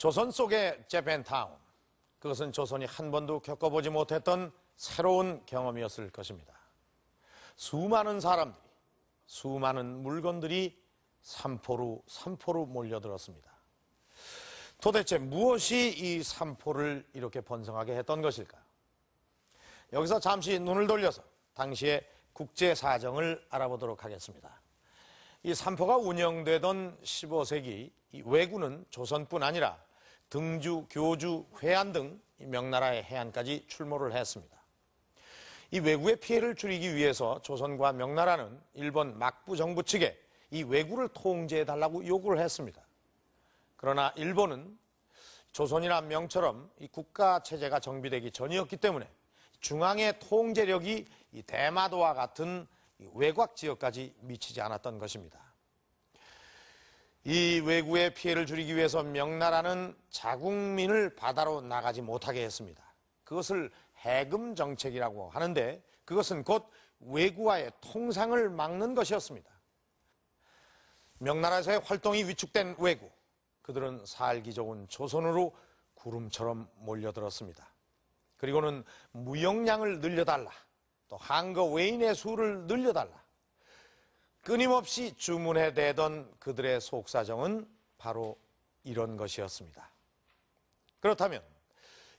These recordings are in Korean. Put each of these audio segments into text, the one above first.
조선 속의 재팬타운, 그것은 조선이 한 번도 겪어보지 못했던 새로운 경험이었을 것입니다. 수많은 사람들이, 수많은 물건들이 삼포로 몰려들었습니다. 도대체 무엇이 이 삼포를 이렇게 번성하게 했던 것일까요? 여기서 잠시 눈을 돌려서 당시의 국제 사정을 알아보도록 하겠습니다. 이 삼포가 운영되던 15세기 이 왜구는 조선뿐 아니라 등주, 교주, 회안 등 명나라의 해안까지 출몰을 했습니다. 이 왜구의 피해를 줄이기 위해서 조선과 명나라는 일본 막부 정부 측에 이 왜구를 통제해달라고 요구를 했습니다. 그러나 일본은 조선이나 명처럼 이 국가 체제가 정비되기 전이었기 때문에 중앙의 통제력이 이 대마도와 같은 외곽 지역까지 미치지 않았던 것입니다. 이 왜구의 피해를 줄이기 위해서 명나라는 자국민을 바다로 나가지 못하게 했습니다. 그것을 해금 정책이라고 하는데 그것은 곧 왜구와의 통상을 막는 것이었습니다. 명나라에서의 활동이 위축된 왜구, 그들은 살기 좋은 조선으로 구름처럼 몰려들었습니다. 그리고는 무역량을 늘려달라, 또 한거 외인의 수를 늘려달라, 끊임없이 주문해대던 그들의 속사정은 바로 이런 것이었습니다. 그렇다면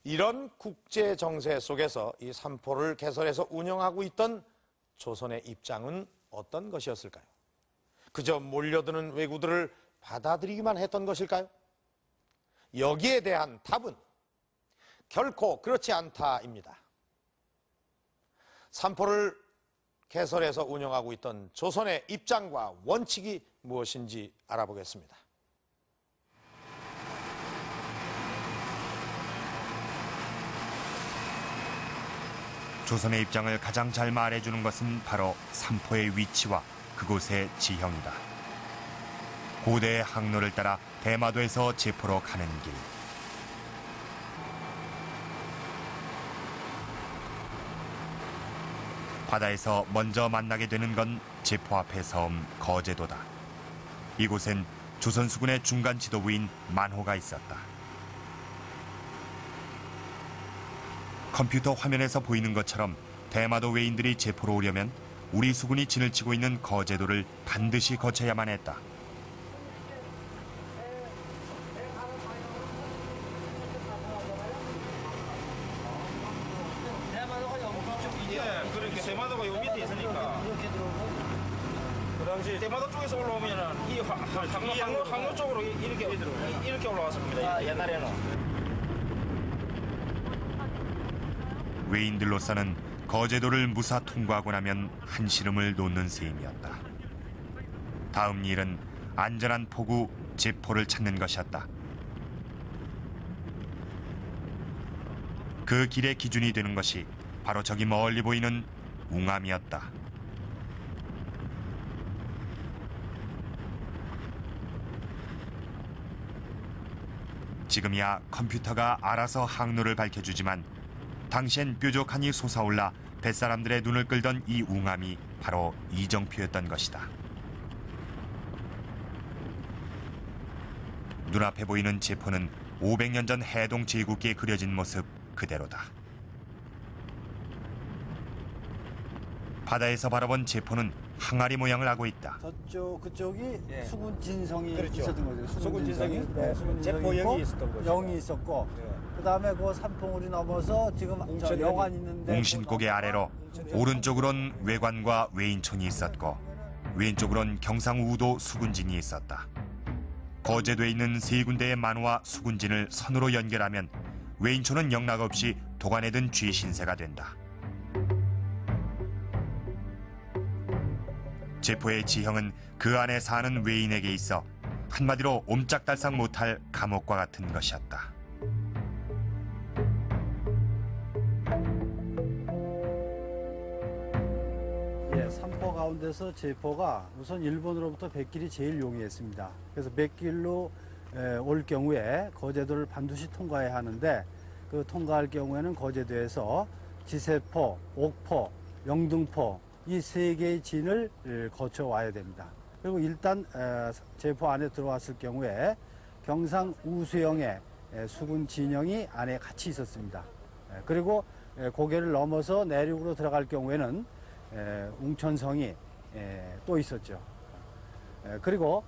이런 국제 정세 속에서 이 삼포를 개설해서 운영하고 있던 조선의 입장은 어떤 것이었을까요? 그저 몰려드는 왜구들을 받아들이기만 했던 것일까요? 여기에 대한 답은 결코 그렇지 않다입니다. 삼포를 개설해서 운영하고 있던 조선의 입장과 원칙이 무엇인지 알아보겠습니다. 조선의 입장을 가장 잘 말해주는 것은 바로 삼포의 위치와 그곳의 지형이다. 고대의 항로를 따라 대마도에서 제포로 가는 길. 바다에서 먼저 만나게 되는 건 제포 앞의 섬 거제도다. 이곳엔 조선 수군의 중간 지도부인 만호가 있었다. 컴퓨터 화면에서 보이는 것처럼 대마도 외인들이 제포로 오려면 우리 수군이 진을 치고 있는 거제도를 반드시 거쳐야만 했다. 대마도가 요 밑에 있으니까 그 당시 대마도 쪽에서 올라오면은 이 항로 쪽으로 이렇게 올라왔을 겁니다. 옛날에는. 외인들로서는 거제도를 무사 통과하고 나면 한시름을 놓는 셈이었다. 다음 일은 안전한 포구 제포를 찾는 것이었다. 그 길의 기준이 되는 것이 바로 저기 멀리 보이는 웅암이었다. 지금이야 컴퓨터가 알아서 항로를 밝혀주지만 당시엔 뾰족하니 솟아올라 뱃사람들의 눈을 끌던 이 웅암이 바로 이정표였던 것이다. 눈앞에 보이는 제포는 500년 전 해동 제국기에 그려진 모습 그대로다. 바다에서 바라본 제포는 항아리 모양을 하고 있다. 그쪽이 예. 수군 진성이 그렇죠. 있었던 거죠. 수군 진성이 제포 제포 0이 있었던 거죠. 0이 있었고 그다음에 그 삼풍울이 넘어서 지금 저 여관 있는데 웅신고개 아래로 오른쪽으론 외관과 외인촌이 있었고 왼쪽으론 경상우도 수군진이 있었다. 거제도에 있는 세 군데의 만호와 수군진을 선으로 연결하면 외인촌은 영락 없이 도관에 든 쥐신세가 된다. 제포의 지형은 그 안에 사는 외인에게 있어 한마디로 옴짝달싹 못할 감옥과 같은 것이었다. 삼포 가운데서 제포가 우선 일본으로부터 백길이 제일 용이했습니다. 그래서 백길로 올 경우에 거제도를 반드시 통과해야 하는데 그 통과할 경우에는 거제도에서 지세포, 옥포, 영등포 이 세 개의 진을 거쳐와야 됩니다. 그리고 일단 제포 안에 들어왔을 경우에 경상 우수영에 수군 진영이 안에 같이 있었습니다. 그리고 고개를 넘어서 내륙으로 들어갈 경우에는 웅천성이 또 있었죠. 그리고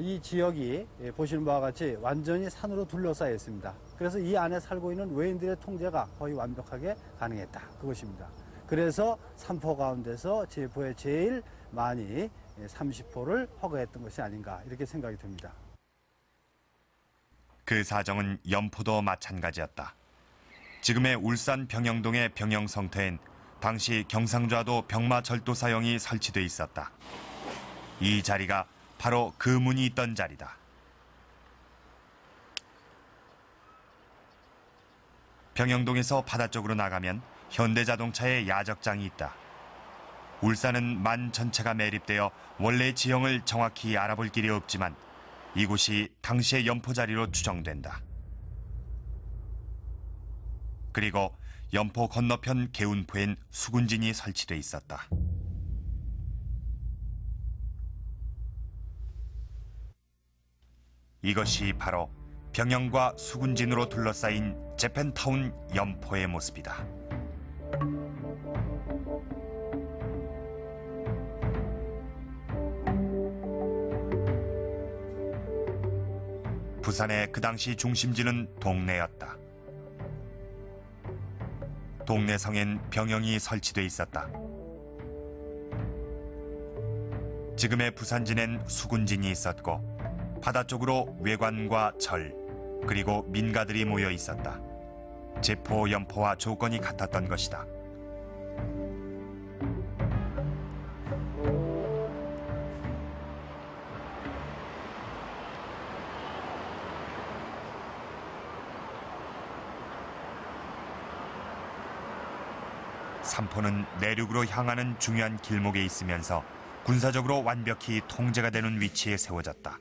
이 지역이 보시는 바와 같이 완전히 산으로 둘러싸여 있습니다. 그래서 이 안에 살고 있는 외인들의 통제가 거의 완벽하게 가능했다. 그것입니다. 그래서 산포 가운데서 제포에 제일 많이 30포를 허가했던 것이 아닌가 이렇게 생각이 듭니다. 그 사정은 연포도 마찬가지였다. 지금의 울산 병영동의 병영성터엔 당시 경상좌도 병마절도사형이 설치돼 있었다. 이 자리가 바로 그 문이 있던 자리다. 병영동에서 바다 쪽으로 나가면 현대자동차의 야적장이 있다. 울산은 만 전체가 매립되어 원래 지형을 정확히 알아볼 길이 없지만 이곳이 당시의 연포 자리로 추정된다. 그리고 연포 건너편 개운포엔 수군진이 설치돼 있었다. 이것이 바로 병영과 수군진으로 둘러싸인 재팬타운 연포의 모습이다. 부산의 그 당시 중심지는 동래였다. 동래성엔 병영이 설치돼 있었다. 지금의 부산진엔 수군진이 있었고 바다 쪽으로 외관과 절, 그리고 민가들이 모여 있었다. 제포, 연포와 조건이 같았던 것이다. 삼포는 내륙으로 향하는 중요한 길목에 있으면서 군사적으로 완벽히 통제가 되는 위치에 세워졌다.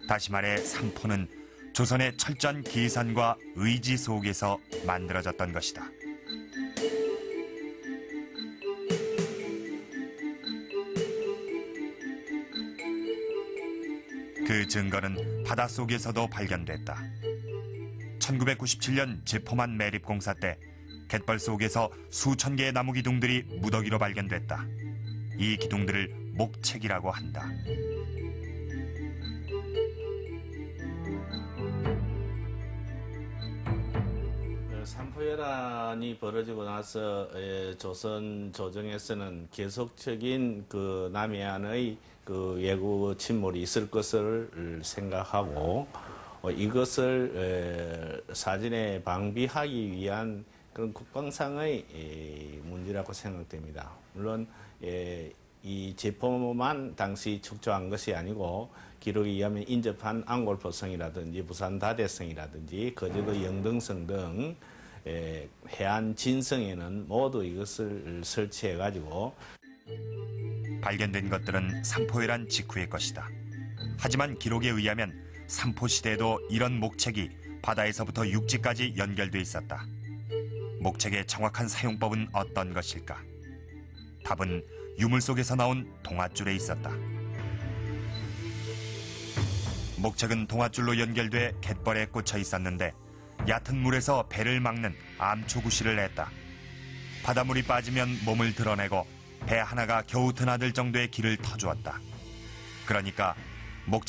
다시 말해 삼포는 조선의 철저한 계산과 의지 속에서 만들어졌던 것이다. 그 증거는 바닷속에서도 발견됐다. 1997년 제포만 매립공사 때 갯벌 속에서 수천 개의 나무 기둥들이 무더기로 발견됐다. 이 기둥들을 목책이라고 한다. 삼포해란이 벌어지고 나서 조선 조정에서는 계속적인 그 남해안의 그 외구 침몰이 있을 것을 생각하고 이것을 사전에 방비하기 위한 그런 국방상의 문제라고 생각됩니다. 물론 이 제포만 당시 축조한 것이 아니고 기록에 의하면 인접한 앙골포성이라든지 부산 다대성이라든지 거제도 영등성 등 해안 진성에는 모두 이것을 설치해가지고 발견된 것들은 삼포해란 직후의 것이다. 하지만 기록에 의하면 삼포 시대에도 이런 목책이 바다에서부터 육지까지 연결돼 있었다. 목책의 정확한 사용법은 어떤 것일까? 답은 유물 속에서 나온 동아줄에 있었다. 목책은 동아줄로 연결돼 갯벌에 꽂혀 있었는데 얕은 물에서 배를 막는 암초구시를 했다. 바닷물이 빠지면 몸을 드러내고 배 하나가 겨우 드나들 정도의 길을 터주었다. 그러니까